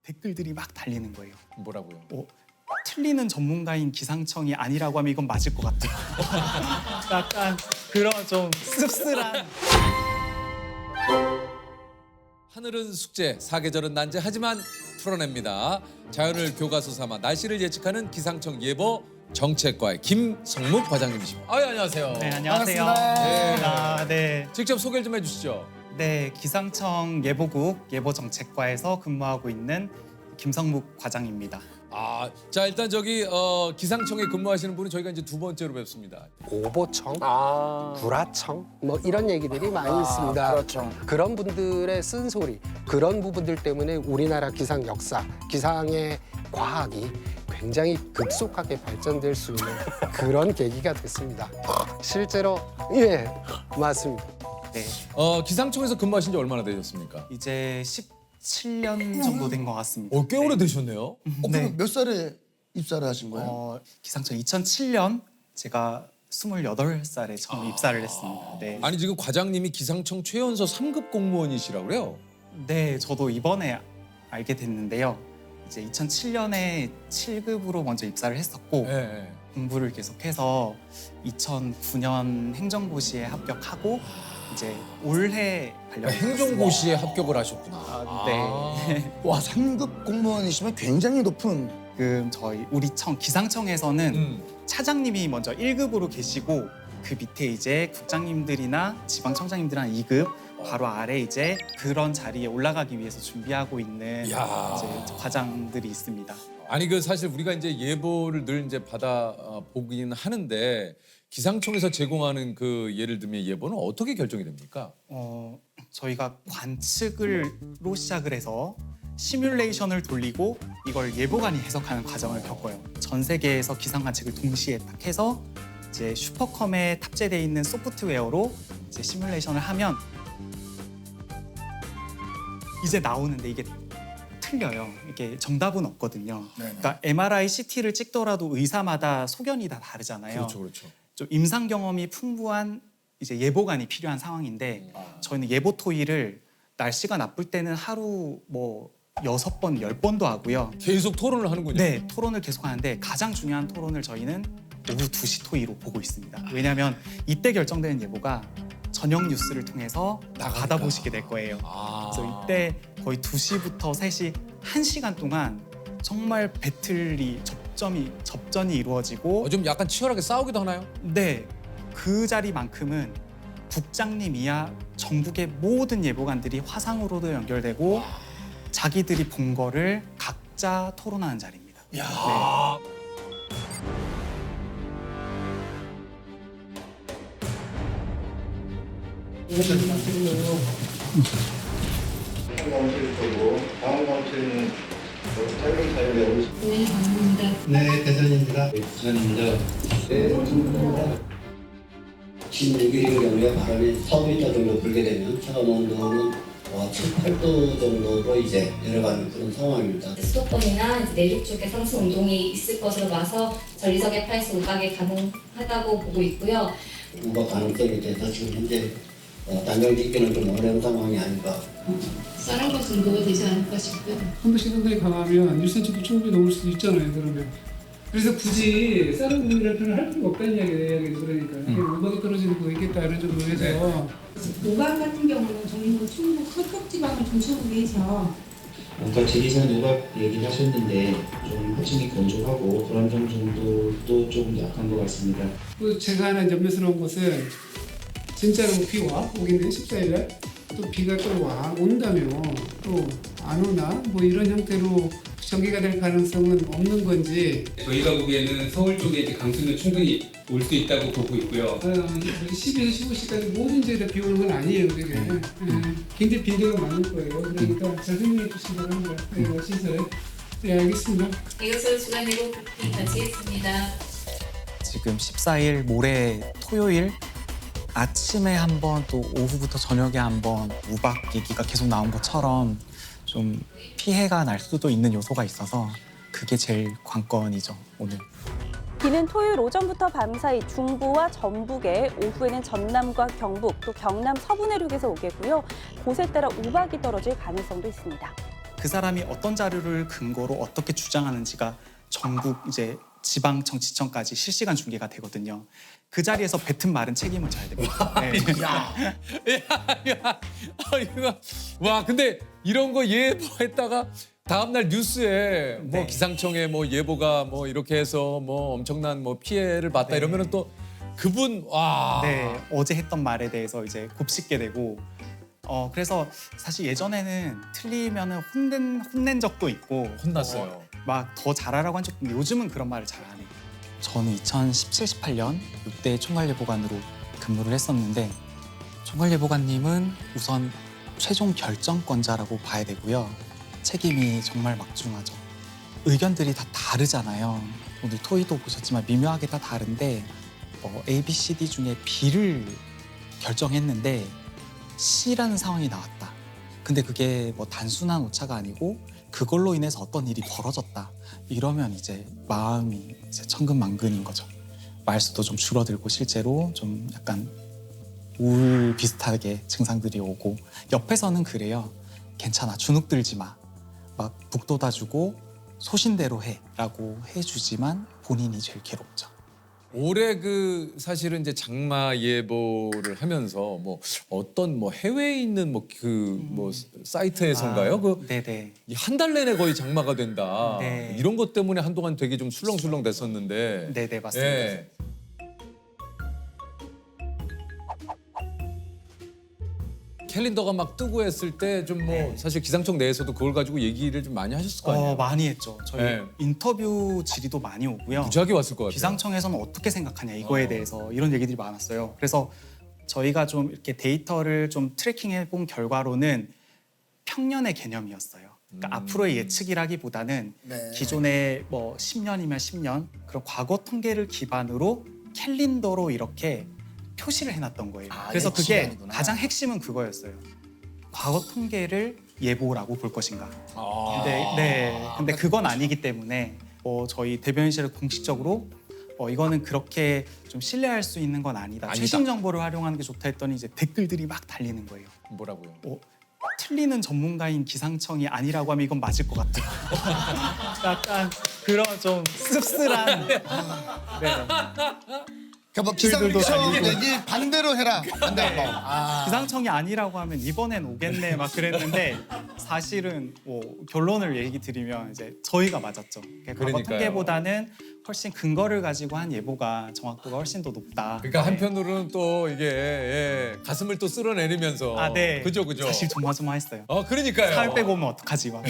댓글들이 막 달리는 거예요. 뭐라고요? 틀리는 전문가인 기상청이 아니라고 하면 이건 맞을 것 같아요. 약간 그런 좀 씁쓸한. 하늘은 숙제, 사계절은 난제 하지만 풀어냅니다. 자연을 교과서 삼아 날씨를 예측하는 기상청 예보 정책과의 김성묵 과장님이십니다. 안녕하세요. 네, 안녕하세요. 반갑습니다. 네. 직접 소개를 좀 해주시죠. 네, 기상청 예보국 예보정책과에서 근무하고 있는 김성묵 과장입니다. 자 일단 기상청에 근무하시는 분은 저희가 이제 두 번째로 뵙습니다. 오보청, 구라청 뭐 이런 얘기들이 많이 있습니다. 그렇죠. 그런 분들의 쓴소리, 그런 부분들 때문에 우리나라 기상 역사, 기상의 과학이 굉장히 급속하게 발전될 수 있는 그런 계기가 됐습니다. 실제로 예, 맞습니다. 네, 기상청에서 근무하신 지 얼마나 되셨습니까? 이제 17년 정도 된 것 같습니다. 꽤 오래되셨네요. 네. 그럼 몇 살에 입사를 하신 거예요? 기상청 2007년 제가 28살에 처음 입사를 했습니다. 네. 아니 지금 과장님이 기상청 최연소 3급 공무원이시라고 그래요? 네, 저도 이번에 알게 됐는데요. 이제 2007년에 7급으로 먼저 입사를 했었고 네. 공부를 계속해서 2009년 행정고시에 합격하고 이제 올해 발령을 행정고시에 합격을 하셨구나. 네. 와, 3급 공무원이시면 굉장히 높은. 지금 저희 우리 기상청에서는 차장님이 먼저 1급으로 계시고 그 밑에 이제 국장님들이나 지방청장님들은 2급 바로 아래 이제 그런 자리에 올라가기 위해서 준비하고 있는 이야. 이제 과장들이 있습니다. 아니 사실 우리가 이제 예보를 늘 이제 받아 보긴 하는데 기상청에서 제공하는 그 예를 들면 예보는 어떻게 결정이 됩니까? 저희가 관측으로 시작을 해서 시뮬레이션을 돌리고 이걸 예보관이 해석하는 과정을 겪어요. 전 세계에서 기상 관측을 동시에 딱 해서 이제 슈퍼컴에 탑재되어 있는 소프트웨어로 이제 시뮬레이션을 하면 이제 나오는데 이게 틀려요. 이게 정답은 없거든요. 네네. 그러니까 MRI, CT를 찍더라도 의사마다 소견이 다 다르잖아요. 그렇죠. 좀 임상 경험이 풍부한 이제 예보관이 필요한 상황인데 저희는 예보 토의를 날씨가 나쁠 때는 하루 뭐 6번, 10번도 하고요. 계속 토론을 하는군요. 네, 토론을 계속 하는데 가장 중요한 토론을 저희는 오후 2시 토의로 보고 있습니다. 왜냐하면 이때 결정되는 예보가 저녁 뉴스를 통해서 다 받아보시게 될 거예요. 그래서 이때 거의 2시부터 3시 1시간 동안 정말 배틀이 접전이 이루어지고 좀 약간 치열하게 싸우기도 하나요? 네, 그 자리만큼은 국장님 이하 전국의 모든 예보관들이 화상으로도 연결되고 자기들이 본 거를 각자 토론하는 자리입니다. 야. 강원도고 다음 강원도는 짧은 사연을 네, 감사합니다. 네, 대전입니다. 대전입니다. 네, 감사합니다. 16일인 경우에 바람이 서부이터 정도 불게 되면 차가운 온도는 7, 8도 정도로 이제 내려가는 그런 상황입니다. 수도권이나 내륙 쪽에 상승 운동이 있을 것으로 봐서 전리석 F8에서 우박이 가능하다고 보고 있고요. 우박 가능성에 대해서 지금 현재 단정 짓기는 좀 어려운 상황이 아닌가. 쌀한 것 정도가 되지 않을까 싶고요. 한번씩 상당히 강하면 1cm도 충분히 넘을 수도 있잖아요. 그러면 그래서 굳이 쌀은 우미랄 필요는 할 필요가 없다는 이야기죠. 그러니까 우박이 떨어지는 거 있겠다 이런 정도 해서 우박 같은 경우는 저희는 충북 서쪽 지방을 중심으로 해서 아까 지리산 우박 얘기하셨는데 좀 호칭이 건조하고 불안정 정도도 좀 약한 것 같습니다. 또 제가 하나 염려스러운 것은 진짜로 비와 오기는 14일 날 또 비가 또 온다면 또 안 오나 뭐 이런 형태로 전개가 될 가능성은 없는 건지 저희가 보기에는 서울 쪽에 이제 강수는 충분히 올 수 있다고 보고 있고요. 10에서 15시까지 모든 지역에 비 오는 건 아니에요. 그게 굉장히 빈도가 많을 거예요. 그러니까 잘 생각해 주시기 바랍니다. 시설. 네, 알겠습니다. 이것으로 주간 예보 브리핑 마치겠습니다. 지금 14일 모레 토요일 아침에 한 번 또 오후부터 저녁에 한 번 우박 얘기가 계속 나온 것처럼 좀 피해가 날 수도 있는 요소가 있어서 그게 제일 관건이죠, 오늘. 비는 토요일 오전부터 밤사이 중부와 전북에, 오후에는 전남과 경북, 또 경남 서부 내륙에서 오겠고요. 곳에 따라 우박이 떨어질 가능성도 있습니다. 그 사람이 어떤 자료를 근거로 어떻게 주장하는지가 전국 이제 지방청지청까지 실시간 중계가 되거든요. 그 자리에서 뱉은 말은 책임을 져야 됩니다. 네. 이거 와 근데 이런 거 예보했다가 다음날 뉴스에 뭐 네. 기상청에 뭐 예보가 뭐 이렇게 해서 뭐 엄청난 뭐 피해를 봤다 네. 이러면은 또 그분 와. 네, 어제 했던 말에 대해서 이제 곱씹게 되고 그래서 사실 예전에는 틀리면은 혼낸 적도 있고 혼났어요. 막 더 잘하라고 한 적도 있는데 요즘은 그런 말을 잘 안 해요. 저는 2017, 18년 이때 총괄예보관으로 근무를 했었는데 총괄예보관님은 우선 최종 결정권자라고 봐야 되고요. 책임이 정말 막중하죠. 의견들이 다 다르잖아요. 오늘 토의도 보셨지만 미묘하게 다 다른데 A, B, C, D 중에 B를 결정했는데 C라는 상황이 나왔다. 근데 그게 뭐 단순한 오차가 아니고 그걸로 인해서 어떤 일이 벌어졌다. 이러면 이제 마음이 이제 천근만근인 거죠. 말수도 좀 줄어들고 실제로 좀 약간 우울 비슷하게 증상들이 오고 옆에서는 그래요. 괜찮아, 주눅 들지 마. 막 북돋아주고 소신대로 해라고 해주지만 본인이 제일 괴롭죠. 올해 그 사실은 이제 장마 예보를 하면서 뭐 어떤 뭐 해외에 있는 뭐 그 뭐 사이트에선가요? 그 네네. 한 달 내내 거의 장마가 된다. 네. 이런 것 때문에 한동안 되게 좀 술렁술렁 됐었는데. 네네 맞습니다. 예. 캘린더가 막 뜨고 했을 때 좀 뭐 네. 사실 기상청 내에서도 그걸 가지고 얘기를 좀 많이 하셨을 거 아니에요? 많이 했죠. 저희 네. 인터뷰 질의도 많이 오고요. 무지하게 왔을 것 같아요. 기상청에서는 어떻게 생각하냐 이거에 대해서 이런 얘기들이 많았어요. 그래서 저희가 좀 이렇게 데이터를 좀 트래킹해 본 결과로는 평년의 개념이었어요. 그러니까 앞으로의 예측이라기보다는 네. 기존의 뭐 10년이면 10년 그런 과거 통계를 기반으로 캘린더로 이렇게 표시를 해놨던 거예요. 그래서 그게 예측이 가장 핵심은 그거였어요. 과거 통계를 예보라고 볼 것인가. 근데 그건 아니기 때문에 저희 대변인실을 공식적으로 이거는 그렇게 좀 신뢰할 수 있는 건 아니다. 최신 정보를 활용하는 게 좋다 했더니 이제 댓글들이 막 달리는 거예요. 뭐라고요? 틀리는 전문가인 기상청이 아니라고 하면 이건 맞을 것 같아요. 약간 그런 좀 씁쓸한. 네. 그러니까 뭐 댓글들도 기상청이 달리고. 되지 반대로 해라. 반대. 기상청이 아니라고 하면 이번엔 오겠네 막 그랬는데 사실은 결론을 얘기 드리면 이제 저희가 맞았죠. 과거 그러니까요. 통계보다는 훨씬 근거를 가지고 한 예보가 정확도가 훨씬 더 높다. 그러니까 한편으로는 또 이게 가슴을 또 쓸어내리면서 네. 그죠. 사실 조마조마했어요. 그러니까요. 살 빼고 오면 어떡하지 막.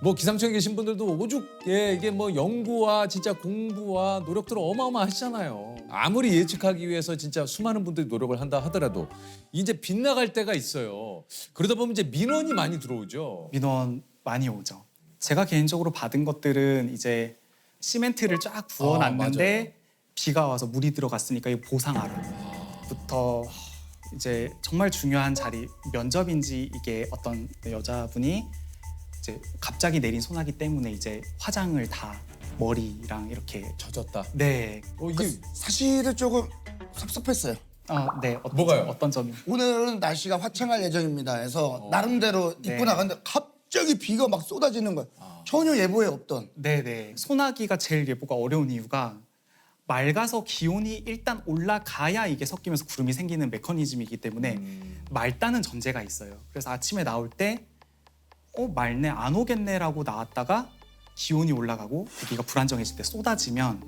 뭐 기상청에 계신 분들도 오죽 이게 뭐 연구와 진짜 공부와 노력들을 어마어마하시잖아요. 아무리 예측하기 위해서 진짜 수많은 분들이 노력을 한다 하더라도 이제 빗나갈 때가 있어요. 그러다 보면 이제 민원이 많이 들어오죠. 민원 많이 오죠. 제가 개인적으로 받은 것들은 이제 시멘트를 쫙 부어놨는데 비가 와서 물이 들어갔으니까 이거 보상하라부터 이제 정말 중요한 자리 면접인지 이게 어떤 여자분이 이제 갑자기 내린 소나기 때문에 이제 화장을 다 머리랑 이렇게 젖었다. 네. 이게 사실은 조금 섭섭했어요. 네. 뭐가요? 어떤 점이? 오늘은 날씨가 화창할 예정입니다. 해서 나름대로 입고 네. 나갔는데 갑자기 비가 막 쏟아지는 거야. 전혀 예보에 없던. 네네. 소나기가 제일 예보가 어려운 이유가 맑아서 기온이 일단 올라가야 이게 섞이면서 구름이 생기는 메커니즘이기 때문에 맑다는 전제가 있어요. 그래서 아침에 나올 때 맑네 안 오겠네라고 나왔다가 기온이 올라가고 대기가 불안정해질 때 쏟아지면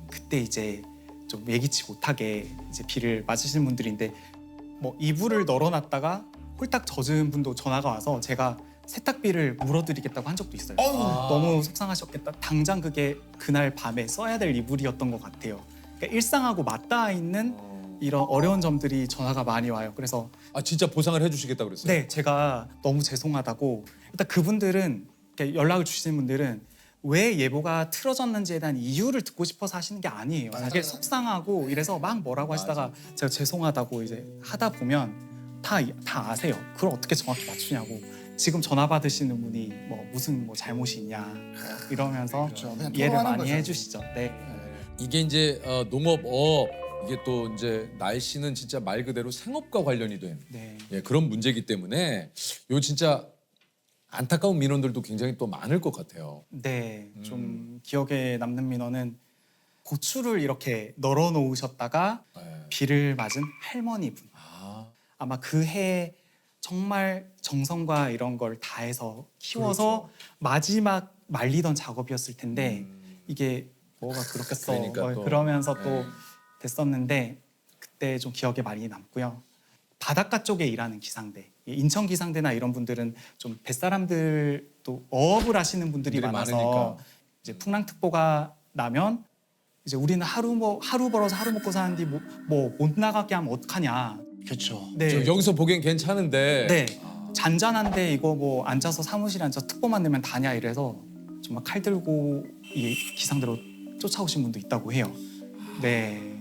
그때 이제 좀 예기치 못하게 이제 비를 맞으시는 분들인데 뭐 이불을 널어놨다가 홀딱 젖은 분도 전화가 와서 제가 세탁비를 물어드리겠다고 한 적도 있어요. 너무 속상하셨겠다. 당장 그게 그날 밤에 써야 될 이불이었던 것 같아요. 그러니까 일상하고 맞닿아 있는 이런 어려운 점들이 전화가 많이 와요. 그래서 진짜 보상을 해주시겠다고 그랬어요? 네, 제가 너무 죄송하다고. 일단 그분들은 이렇게 연락을 주시는 분들은 왜 예보가 틀어졌는지에 대한 이유를 듣고 싶어서 하시는 게 아니에요. 되게 속상하고 이래서 막 뭐라고 하시다가 제가 죄송하다고 이제 하다 보면 다 아세요. 그걸 어떻게 정확히 맞추냐고. 지금 전화 받으시는 분이 뭐 무슨 뭐 잘못이 있냐 이러면서 그냥 이해를 토로하는 많이 거죠. 해주시죠. 네. 이게 이제 농업 이게 또 이제 날씨는 진짜 말 그대로 생업과 관련이 된 네. 예, 그런 문제이기 때문에 요 진짜 안타까운 민원들도 굉장히 또 많을 것 같아요. 네, 좀 기억에 남는 민원은 고추를 이렇게 널어 놓으셨다가 네. 비를 맞은 할머니분. 아마 그 해에 정말 정성과 이런 걸 다해서 키워서 마지막 말리던 작업이었을 텐데 이게 뭐가 그렇겠어 그러니까 또. 그러면서 네. 또 됐었는데 그때 좀 기억에 많이 남고요. 바닷가 쪽에 일하는 기상대, 인천 기상대나 이런 분들은 좀 뱃사람들 또 어업을 하시는 분들이 분들이 많아서 많으니까. 이제 풍랑특보가 나면 이제 우리는 하루 벌어서 하루 먹고 사는데 뭐 못 나가게 하면 어떡하냐. 그렇죠. 네. 저 여기서 보기엔 괜찮은데 네. 잔잔한데 이거 뭐 앉아서 사무실에 앉아서 특보만 내면 다냐 이래서 정말 칼 들고 이 기상대로 쫓아오신 분도 있다고 해요. 네.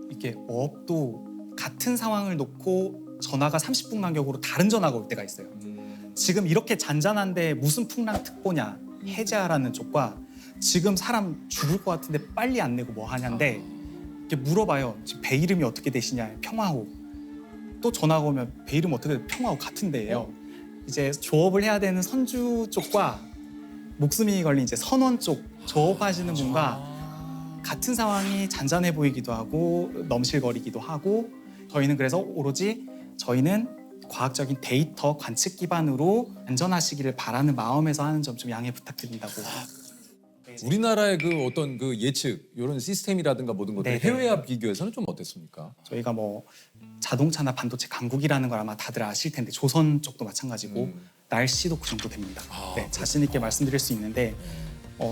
이게 어업도 같은 상황을 놓고 전화가 30분 간격으로 다른 전화가 올 때가 있어요. 지금 이렇게 잔잔한데 무슨 풍랑 특보냐 해제하라는 쪽과 지금 사람 죽을 것 같은데 빨리 안 내고 뭐 하냐인데 이렇게 물어봐요. 지금 배 이름이 어떻게 되시냐 평화호. 또 전화가 오면 배 이름 어떻게 돼? 평화호 같은데예요. 이제 조업을 해야 되는 선주 쪽과 목숨이 걸린 이제 선원 쪽 조업하시는 분과 같은 상황이 잔잔해 보이기도 하고 넘실거리기도 하고 저희는 그래서 오로지 저희는 과학적인 데이터 관측 기반으로 안전하시기를 바라는 마음에서 하는 점 좀 양해 부탁드린다고. 우리나라의 그 어떤 그 예측 이런 시스템이라든가 모든 것들 네네. 해외와 비교해서는 좀 어땠습니까? 저희가 뭐 자동차나 반도체 강국이라는 걸 아마 다들 아실 텐데 조선 쪽도 마찬가지고 날씨도 그 정도 됩니다. 네, 자신 있게 말씀드릴 수 있는데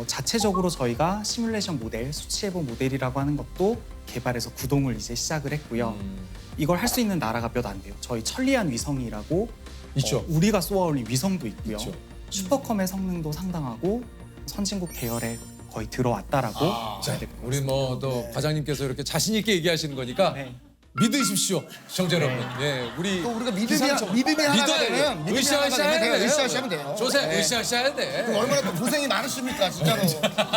자체적으로 저희가 시뮬레이션 모델, 수치해본 모델이라고 하는 것도 개발해서 구동을 이제 시작을 했고요. 이걸 할 수 있는 나라가 몇 안 돼요. 저희 천리안 위성이라고 있죠. 우리가 쏘아올린 위성도 있고요. 있죠. 슈퍼컴의 성능도 상당하고 선진국 계열에 거의 들어왔다라고 자, 우리 뭐 또 과장님께서 이렇게 자신 있게 얘기하시는 거니까 네. 믿으십시오, 시청자 여러분. 예, 우리 또 우리가 기상청- 믿음이 하나가 믿어야 돼요. 되면 믿음이 하나가 으쌰으쌰해야 되면 돼요. 으쌰으쌰하면 돼요. 조세 네. 으쌰으쌰해야 돼. 또 얼마나 또 고생이 많으십니까 진짜로.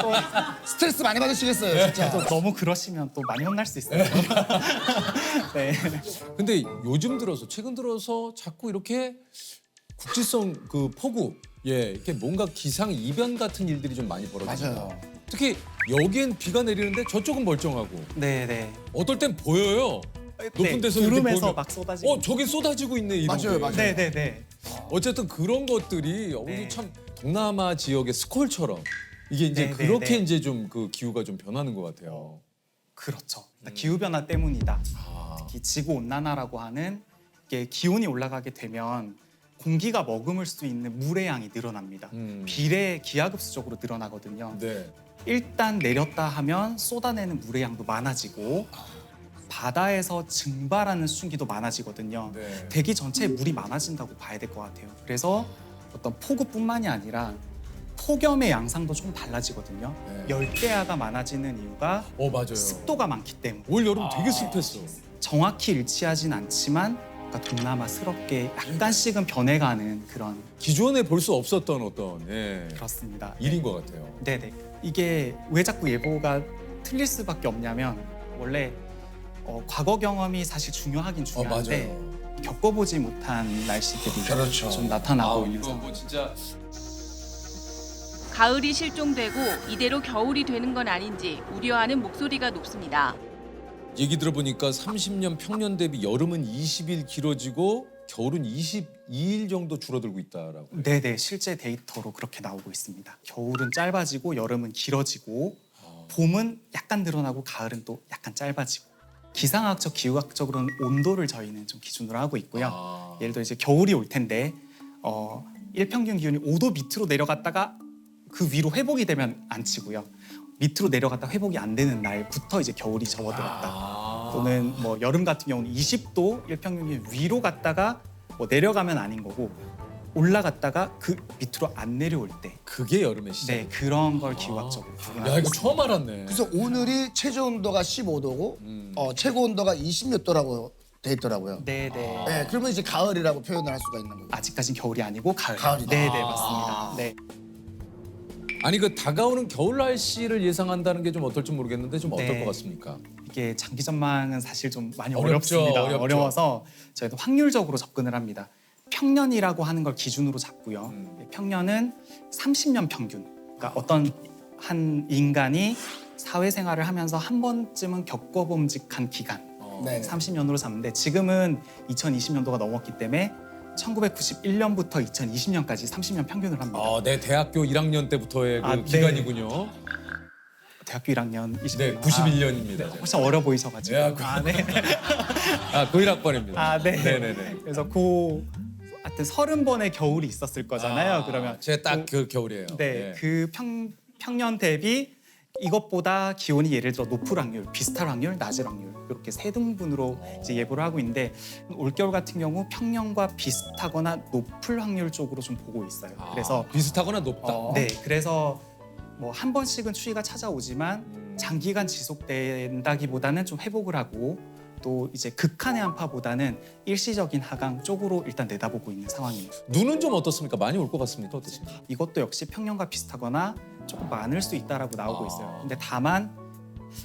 또 스트레스 많이 받으시겠어요 진짜. 또 너무 그러시면 또 많이 혼날 수 있어요. 네. 근데 요즘 들어서 최근 들어서 자꾸 이렇게 국지성 그 폭우 이렇게 뭔가 기상 이변 같은 일들이 좀 많이 벌어집니다. 맞아요. 특히 여기엔 비가 내리는데 저쪽은 멀쩡하고 네. 어떨 땐 보여요. 높은 데서 이렇게 구름에서 보면 막 쏟아지고. 저기 쏟아지고 있네 이런 맞아요, 게. 맞아요. 네. 어쨌든 그런 것들이 우리 네. 참 동남아 지역의 스콜처럼 이게 이제 네, 그렇게 네. 이제 좀 그 기후가 좀 변하는 것 같아요. 그렇죠. 기후 변화 때문이다. 아. 특히 지구 온난화라고 하는 이게 기온이 올라가게 되면 공기가 머금을 수 있는 물의 양이 늘어납니다. 비례 기하급수적으로 늘어나거든요. 네. 일단 내렸다 하면 쏟아내는 물의 양도 많아지고 바다에서 증발하는 수증기도 많아지거든요. 네. 대기 전체에 물이 많아진다고 봐야 될 것 같아요. 그래서 어떤 폭우뿐만이 아니라 폭염의 양상도 좀 달라지거든요. 네. 열대야가 많아지는 이유가 맞아요. 습도가 많기 때문에. 올 여름 되게 습했어. 정확히 일치하진 않지만 그러니까 동남아스럽게 약간씩은 변해가는 그런 기존에 볼 수 없었던 어떤 그렇습니다. 일인 것 같아요. 네네. 이게 왜 자꾸 예보가 틀릴 수밖에 없냐면 원래 과거 경험이 사실 중요하긴 중요한데 맞아요. 겪어보지 못한 날씨들이 그렇죠. 좀 나타나고 있는 이거 상황. 뭐 진짜 가을이 실종되고 이대로 겨울이 되는 건 아닌지 우려하는 목소리가 높습니다. 얘기 들어보니까 30년 평년 대비 여름은 20일 길어지고 겨울은 22일 정도 줄어들고 있다라고. 네네. 실제 데이터로 그렇게 나오고 있습니다. 겨울은 짧아지고 여름은 길어지고 봄은 약간 늘어나고 가을은 또 약간 짧아지고 기상학적 기후학적으로는 온도를 저희는 좀 기준으로 하고 있고요. 예를 들어 이제 겨울이 올 텐데 일평균 기온이 5도 밑으로 내려갔다가 그 위로 회복이 되면 안 치고요. 밑으로 내려갔다 회복이 안 되는 날부터 이제 겨울이 접어들었다. 또는 뭐 여름 같은 경우는 20도 일평균 기온 위로 갔다가 뭐 내려가면 아닌 거고 올라갔다가 그 밑으로 안 내려올 때. 그게 여름의 시작. 네, 그런 걸 기후학적으로 야, 구분하고 이거 처음 알았네. 그래서 오늘이 최저 온도가 15도고 최고 온도가 20몇 도라고 돼 있더라고요. 네네. 네, 그러면 이제 가을이라고 표현을 할 수가 있는 거고. 아직까진 겨울이 아니고 가을. 가을이다. 네네 맞습니다. 네. 아니 그 다가오는 겨울 날씨를 예상한다는 게 좀 어떨지 모르겠는데 좀 어떨 네. 것 같습니까? 이게 장기 전망은 사실 좀 많이 어렵죠, 어렵습니다. 어렵죠. 어려워서 저희도 확률적으로 접근을 합니다. 평년이라고 하는 걸 기준으로 잡고요. 평년은 30년 평균. 그러니까 어떤 한 인간이 사회생활을 하면서 한 번쯤은 겪어봄직한 기간. 네. 30년으로 잡는데 지금은 2020년도가 넘었기 때문에 1991년부터 2020년까지 30년 평균을 합니다. 내 대학교 1학년 때부터의 그 네. 기간이군요. 대학교 1학년 20년. 네, 91년입니다. 훨씬 어려 보이셔가지고. 네, 네. 91학번입니다. 네. 네네네. 그래서 하여튼 30번의 겨울이 있었을 거잖아요. 그러면 제 딱 그 겨울이에요. 네, 그 평년 대비 이것보다 기온이 예를 들어 높을 확률, 비슷할 확률, 낮을 확률 이렇게 세 등분으로 이제 예보를 하고 있는데 올겨울 같은 경우 평년과 비슷하거나 높을 확률 쪽으로 좀 보고 있어요. 그래서 비슷하거나 높다. 네, 그래서 뭐 한 번씩은 추위가 찾아오지만 장기간 지속된다기보다는 좀 회복을 하고 또 이제 극한의 한파보다는 일시적인 하강 쪽으로 일단 내다보고 있는 상황입니다. 눈은 좀 어떻습니까? 많이 올 것 같습니까? 어떻습니까? 이것도 역시 평년과 비슷하거나 조금 많을 수 있다라고 나오고 있어요. 근데 다만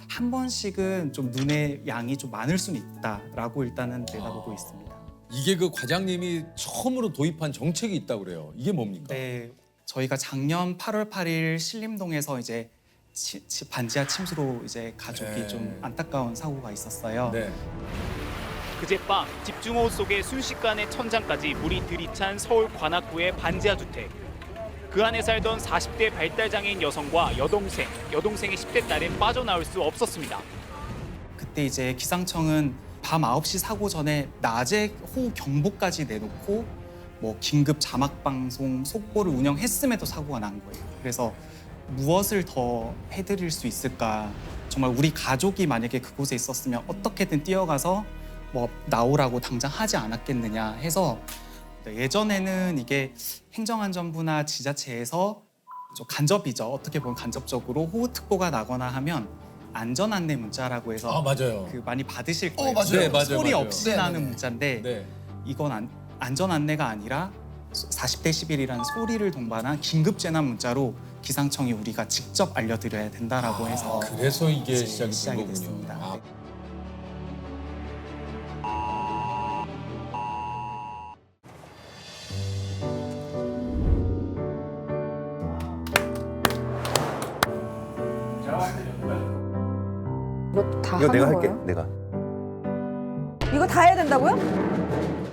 한 번씩은 좀 눈의 양이 좀 많을 수는 있다라고 일단은 내다보고 있습니다. 이게 그 과장님이 처음으로 도입한 정책이 있다고 그래요. 이게 뭡니까? 네, 저희가 작년 8월 8일 신림동에서 이제 반지하 침수로 이제 가족이 네. 좀 안타까운 사고가 있었어요. 네. 그제밤 집중호우 속에 순식간에 천장까지 물이 들이찬 서울 관악구의 반지하 주택. 그 안에 살던 40대 발달장애인 여성과 여동생의 10대 딸은 빠져나올 수 없었습니다. 그때 이제 기상청은 밤 9시 사고 전에 낮에 호우 경보까지 내놓고 뭐 긴급 자막 방송 속보를 운영했음에도 사고가 난 거예요. 그래서 무엇을 더 해드릴 수 있을까? 정말 우리 가족이 만약에 그곳에 있었으면 어떻게든 뛰어가서 뭐 나오라고 당장 하지 않았겠느냐 해서 예전에는 이게 행정안전부나 지자체에서 좀 간접이죠. 어떻게 보면 간접적으로 호우특보가 나거나 하면 안전안내 문자라고 해서 맞아요. 그 많이 받으실 거예요. 맞아요. 네, 맞아요, 소리 맞아요. 없이 네, 나는 네. 문자인데 네. 이건 안전안내가 아니라 40대 11이라는 소리를 동반한 긴급재난 문자로 기상청이 우리가 직접 알려드려야 된다라고 해서 그래서 이게 이제 시작이 된 시작이 거군요. 됐습니다. 이거 다 하는 거예요? 내가. 이거 다 해야 된다고요?